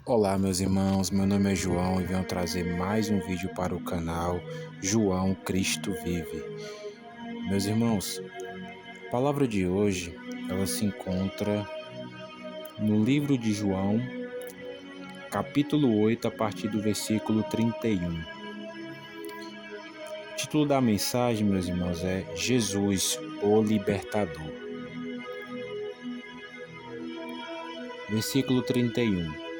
Olá, meus irmãos, meu nome é João e venho trazer mais um vídeo para o canal João Cristo Vive. Meus irmãos, a palavra de hoje, ela se encontra no livro de João, capítulo 8, a partir do versículo 31. O título da mensagem, meus irmãos, é Jesus, o Libertador. Versículo 31.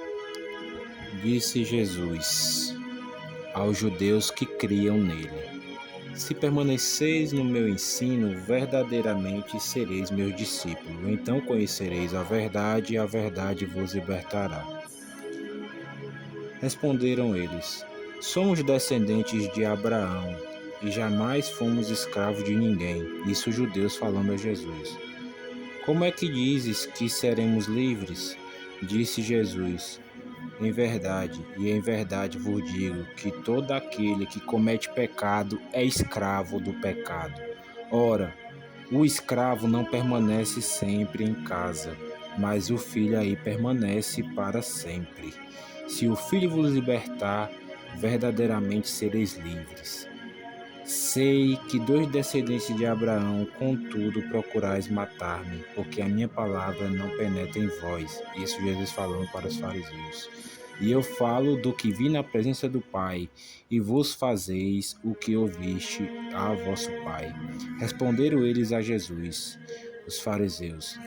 Disse Jesus aos judeus que criam nele: Se permaneceis no meu ensino, verdadeiramente sereis meus discípulos. Então conhecereis a verdade, e a verdade vos libertará. Responderam eles: Somos descendentes de Abraão, e jamais fomos escravos de ninguém. Isso os judeus falando a Jesus. Como é que dizes que seremos livres? Disse Jesus: em verdade vos digo que todo aquele que comete pecado é escravo do pecado. Ora, o escravo não permanece sempre em casa, mas o filho aí permanece para sempre. Se o filho vos libertar, verdadeiramente sereis livres. Sei que dois descendentes de Abraão, contudo, procurais matar-me, porque a minha palavra não penetra em vós. Isso Jesus falando para os fariseus. E eu falo do que vi na presença do Pai, e vos fazeis o que ouviste a vosso Pai. Responderam eles a Jesus, os fariseus: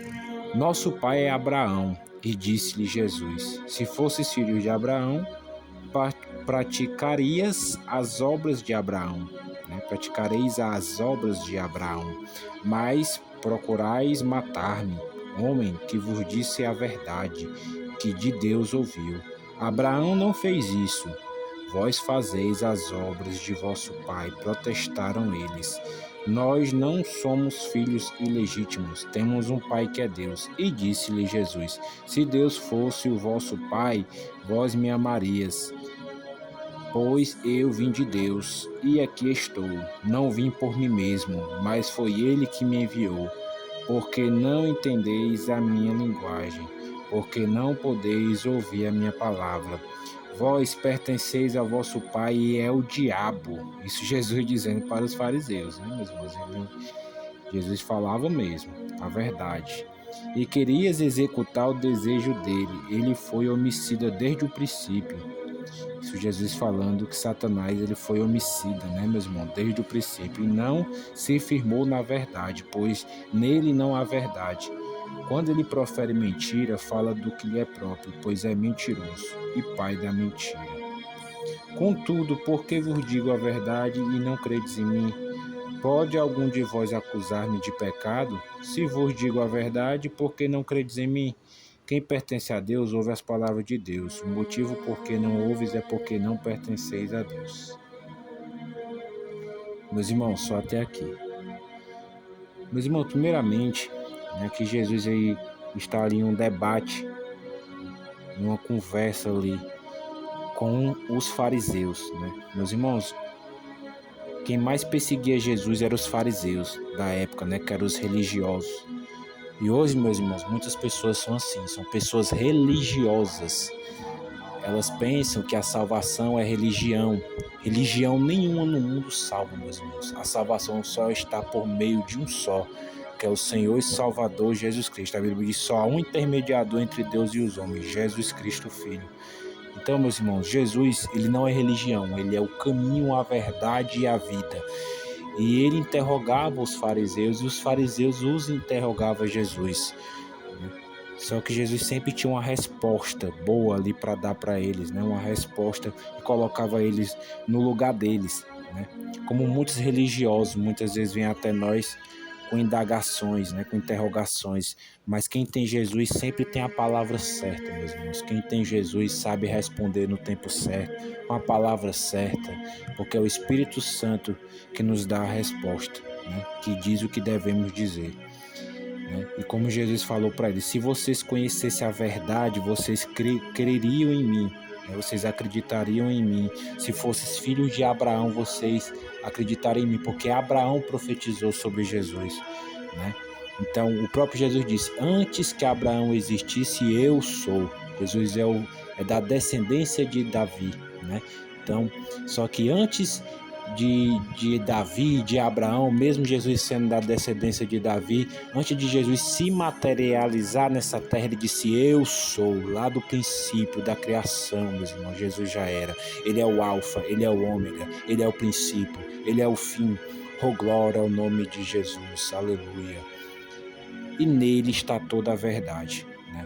Nosso pai é Abraão. E disse-lhe Jesus: Se fosses filho de Abraão, praticarias as obras de Abraão, né? Praticareis as obras de Abraão, mas procurais matar-me, homem que vos disse a verdade, que de Deus ouviu. Abraão não fez isso. Vós fazeis as obras de vosso pai, protestaram eles. Nós não somos filhos ilegítimos, temos um pai que é Deus. E disse-lhe Jesus: Se Deus fosse o vosso pai, vós me amarias, pois eu vim de Deus, e aqui estou. Não vim por mim mesmo, mas foi ele que me enviou. Porque não entendeis a minha linguagem, porque não podeis ouvir a minha palavra. Vós pertenceis ao vosso pai e é o diabo. Isso Jesus dizendo para os fariseus, né, meus irmãos? Jesus falava mesmo a verdade. E querias executar o desejo dele. Ele foi homicida desde o princípio. Isso Jesus falando que Satanás ele foi homicida, né, meus irmãos? Desde o princípio. E não se firmou na verdade, pois nele não há verdade. Quando ele profere mentira, fala do que lhe é próprio, pois é mentiroso e pai da mentira. Contudo, porque vos digo a verdade e não credes em mim? Pode algum de vós acusar-me de pecado? Se vos digo a verdade, por que não credes em mim? Quem pertence a Deus ouve as palavras de Deus. O motivo por que não ouves é porque não pertenceis a Deus. Meus irmãos, só até aqui. Meus irmãos, primeiramente, que Jesus aí está ali em um debate, em uma conversa ali com os fariseus, né? Meus irmãos, quem mais perseguia Jesus eram os fariseus da época, né? Que eram os religiosos. E hoje, meus irmãos, muitas pessoas são assim, são pessoas religiosas. Elas pensam que a salvação é religião. Religião nenhuma no mundo salva, meus irmãos. A salvação só está por meio de um só, que é o Senhor e Salvador Jesus Cristo. A Bíblia diz só há um intermediador entre Deus e os homens, Jesus Cristo, Filho. Então, meus irmãos, Jesus, ele não é religião, ele é o caminho, a verdade e a vida. E ele interrogava os fariseus e os fariseus os interrogavam Jesus. Só que Jesus sempre tinha uma resposta boa ali para dar para eles, né? Uma resposta que colocava eles no lugar deles, né? Como muitos religiosos muitas vezes vêm até nós com indagações, né? Com interrogações, mas quem tem Jesus sempre tem a palavra certa, meus irmãos. Quem tem Jesus sabe responder no tempo certo, com a palavra certa, porque é o Espírito Santo que nos dá a resposta, né? Que diz o que devemos dizer. Né? E como Jesus falou para eles, se vocês conhecessem a verdade, vocês creriam em mim, né? Vocês acreditariam em mim. Se fosses filhos de Abraão, vocês acreditariam em mim, porque Abraão profetizou sobre Jesus, né? Então o próprio Jesus disse: antes que Abraão existisse, eu sou. Jesus é da descendência de Davi, né? Então, só que antes de Davi, de Abraão, mesmo Jesus sendo da descendência de Davi, antes de Jesus se materializar nessa terra, ele disse: eu sou, lá do princípio da criação, meus irmãos, Jesus já era. Ele é o alfa, ele é o ômega, ele é o princípio, ele é o fim. Oh, glória ao nome de Jesus, aleluia. E nele está toda a verdade, né?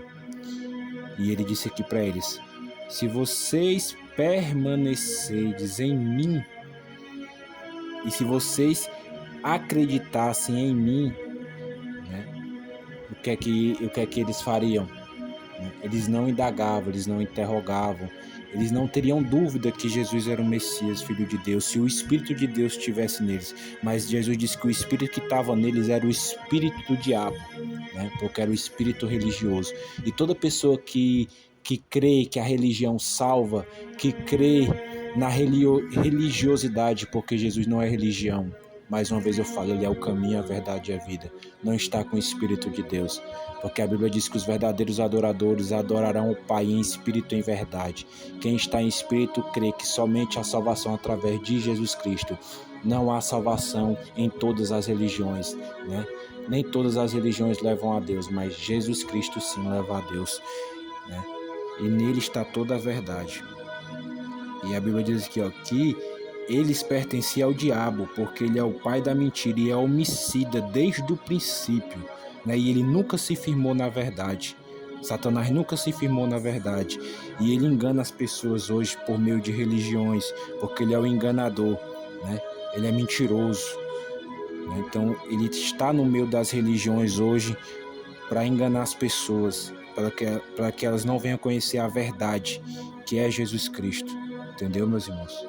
E ele disse aqui para eles: se vocês permanecerdes em mim, e se vocês acreditassem em mim, né, o que é que eles fariam? Eles não indagavam, eles não interrogavam, eles não teriam dúvida que Jesus era o Messias, Filho de Deus, se o Espírito de Deus estivesse neles. Mas Jesus disse que o Espírito que estava neles era o Espírito do diabo, né, porque era o Espírito religioso. E toda pessoa que crê que a religião salva, que crê na religiosidade, porque Jesus não é religião. Mais uma vez eu falo, ele é o caminho, a verdade e a vida. Não está com o Espírito de Deus. Porque a Bíblia diz que os verdadeiros adoradores adorarão o Pai em espírito e em verdade. Quem está em espírito crê que somente há salvação através de Jesus Cristo. Não há salvação em todas as religiões, né? Nem todas as religiões levam a Deus, mas Jesus Cristo sim leva a Deus, né? E nele está toda a verdade. E a Bíblia diz aqui, ó, que eles pertenciam ao diabo, porque ele é o pai da mentira e é homicida desde o princípio, né? E ele nunca se firmou na verdade. Satanás nunca se firmou na verdade. E ele engana as pessoas hoje por meio de religiões, porque ele é o enganador, né? Ele é mentiroso, né? Então ele está no meio das religiões hoje para enganar as pessoas, para que elas não venham conhecer a verdade, que é Jesus Cristo. Entendeu, meus irmãos?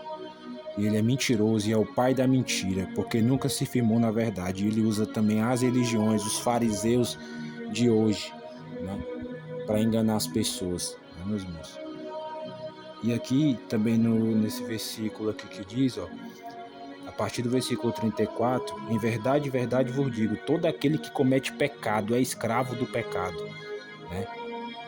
E ele é mentiroso e é o pai da mentira, porque nunca se firmou na verdade. E ele usa também as religiões, os fariseus de hoje, né, para enganar as pessoas, né, meus irmãos? E aqui também nesse versículo aqui que diz, ó, a partir do versículo 34, em verdade, verdade vos digo, todo aquele que comete pecado é escravo do pecado, né?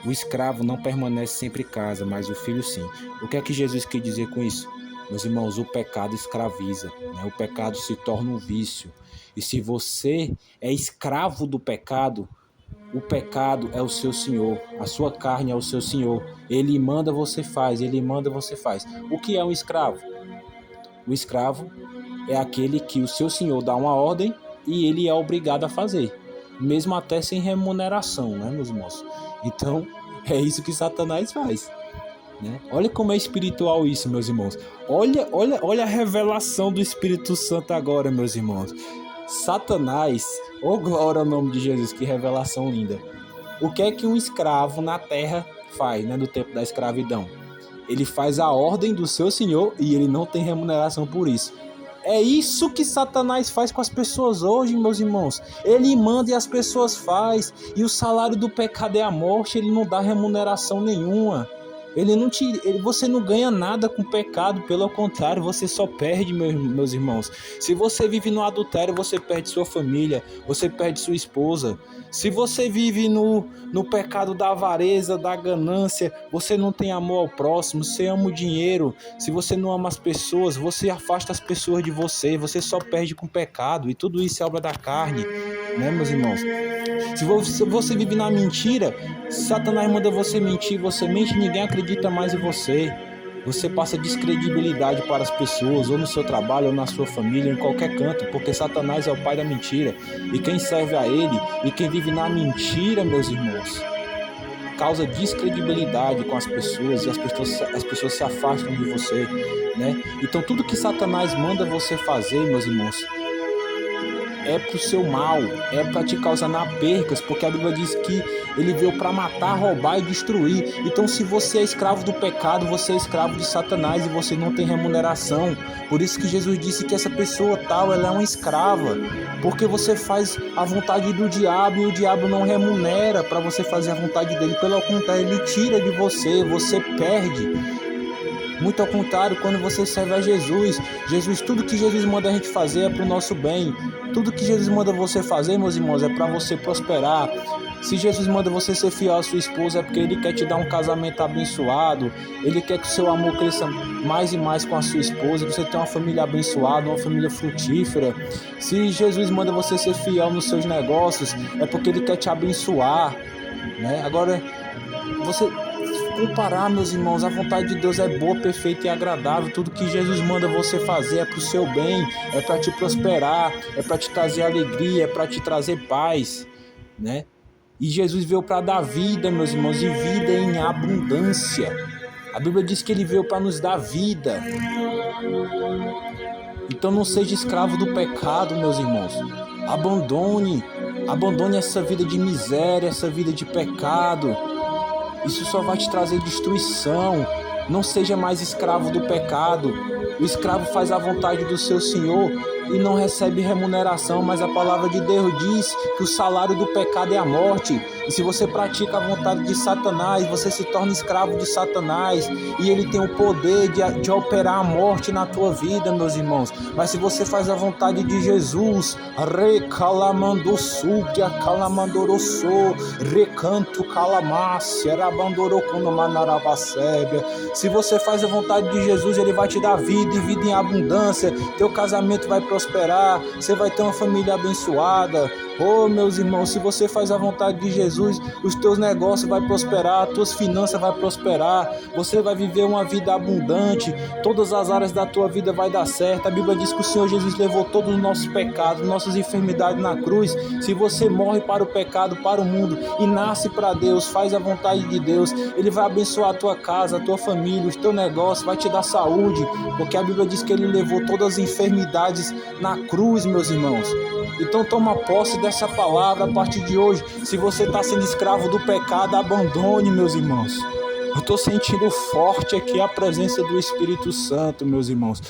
O escravo não permanece sempre em casa, mas o filho sim. O que é que Jesus quer dizer com isso? Meus irmãos, o pecado escraviza, né? O pecado se torna um vício. E se você é escravo do pecado, o pecado é o seu senhor, a sua carne é o seu senhor. Ele manda, você faz, ele manda, você faz. O que é um escravo? O escravo é aquele que o seu senhor dá uma ordem e ele é obrigado a fazer, mesmo até sem remuneração, né, meus irmãos? Então, é isso que Satanás faz, né? Olha como é espiritual isso, meus irmãos. Olha a revelação do Espírito Santo agora, meus irmãos. Satanás, oh glória ao nome de Jesus, que revelação linda. O que é que um escravo na terra faz, né, no tempo da escravidão? Ele faz a ordem do seu senhor e ele não tem remuneração por isso. É isso que Satanás faz com as pessoas hoje, meus irmãos. Ele manda e as pessoas fazem. E o salário do pecado é a morte, ele não dá remuneração nenhuma. Você não ganha nada com o pecado, pelo contrário, você só perde, meus irmãos. Se você vive no adultério, você perde sua família, você perde sua esposa. Se você vive no pecado da avareza, da ganância, você não tem amor ao próximo, você ama o dinheiro. Se você não ama as pessoas, você afasta as pessoas de você, você só perde com o pecado. E tudo isso é obra da carne, né, meus irmãos? Se você vive na mentira, Satanás manda você mentir, você mente, ninguém acredita mais em você. Você passa descredibilidade para as pessoas, ou no seu trabalho, ou na sua família, em qualquer canto, porque Satanás é o pai da mentira. E quem serve a ele, e quem vive na mentira, meus irmãos, causa descredibilidade com as pessoas, e as pessoas se afastam de você, né? Então tudo que Satanás manda você fazer, meus irmãos, é pro seu mal, é para te causar percas, porque a Bíblia diz que ele veio para matar, roubar e destruir. Então, se você é escravo do pecado, você é escravo de Satanás e você não tem remuneração. Por isso que Jesus disse que essa pessoa tal, ela é uma escrava, porque você faz a vontade do diabo e o diabo não remunera para você fazer a vontade dele. Pelo contrário, ele tira de você, você perde. Muito ao contrário, quando você serve a Jesus, tudo que Jesus manda a gente fazer é para o nosso bem. Tudo que Jesus manda você fazer, meus irmãos, é para você prosperar. Se Jesus manda você ser fiel à sua esposa, é porque Ele quer te dar um casamento abençoado. Ele quer que o seu amor cresça mais e mais com a sua esposa, que você tenha uma família abençoada, uma família frutífera. Se Jesus manda você ser fiel nos seus negócios, é porque Ele quer te abençoar, né? Agora, você comparar, meus irmãos, a vontade de Deus é boa, perfeita e agradável. Tudo que Jesus manda você fazer é para o seu bem, é para te prosperar, é para te trazer alegria, é para te trazer paz, né? E Jesus veio para dar vida, meus irmãos, e vida em abundância. A Bíblia diz que Ele veio para nos dar vida. Então não seja escravo do pecado, meus irmãos. Abandone essa vida de miséria, essa vida de pecado. Isso só vai te trazer destruição. Não seja mais escravo do pecado. O escravo faz a vontade do seu senhor e não recebe remuneração, mas a palavra de Deus diz que o salário do pecado é a morte. E se você pratica a vontade de Satanás, você se torna escravo de Satanás, e ele tem o poder de operar a morte na tua vida, meus irmãos. Mas se você faz a vontade de Jesus, recalamandosu, calamandoroso, recanto calamácia, rabandoroconomanarabacébia. Se você faz a vontade de Jesus, Ele vai te dar vida e vida em abundância. Teu casamento vai prosperar, você vai ter uma família abençoada. Oh, meus irmãos, se você faz a vontade de Jesus, os teus negócios vão prosperar, tuas finanças vão prosperar, você vai viver uma vida abundante, todas as áreas da tua vida vai dar certo. A Bíblia diz que o Senhor Jesus levou todos os nossos pecados, nossas enfermidades na cruz. Se você morre para o pecado, para o mundo e nasce para Deus, faz a vontade de Deus, Ele vai abençoar a tua casa, a tua família, os teus negócios, vai te dar saúde, porque a Bíblia diz que Ele levou todas as enfermidades na cruz, meus irmãos. Então toma posse dessa palavra a partir de hoje. Se você está sendo escravo do pecado, abandone, meus irmãos. Eu estou sentindo forte aqui a presença do Espírito Santo, meus irmãos.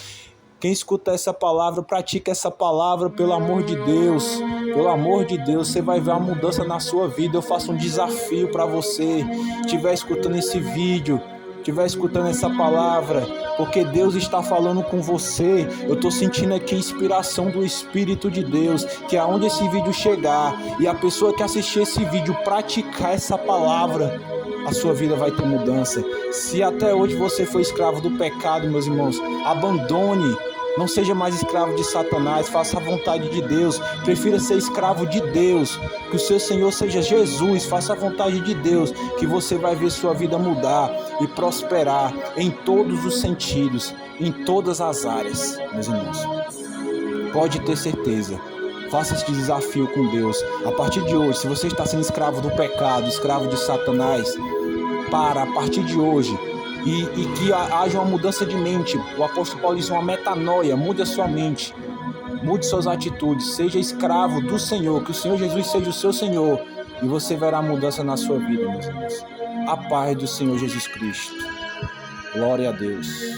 Quem escuta essa palavra, pratica essa palavra, pelo amor de Deus. Pelo amor de Deus, você vai ver uma mudança na sua vida. Eu faço um desafio para você, estiver escutando esse vídeo, estiver escutando essa palavra, porque Deus está falando com você. Eu estou sentindo aqui a inspiração do Espírito de Deus, que aonde esse vídeo chegar e a pessoa que assistir esse vídeo praticar essa palavra, a sua vida vai ter mudança. Se até hoje você foi escravo do pecado, meus irmãos, abandone. Não seja mais escravo de Satanás, faça a vontade de Deus, prefira ser escravo de Deus, que o seu Senhor seja Jesus, faça a vontade de Deus, que você vai ver sua vida mudar e prosperar em todos os sentidos, em todas as áreas, meus irmãos. Pode ter certeza, faça esse desafio com Deus. A partir de hoje, se você está sendo escravo do pecado, escravo de Satanás, a partir de hoje, e que haja uma mudança de mente. O apóstolo Paulo diz uma metanoia. Mude a sua mente, mude suas atitudes, seja escravo do Senhor, que o Senhor Jesus seja o seu Senhor, e você verá mudança na sua vida, meus irmãos. A paz do Senhor Jesus Cristo. Glória a Deus.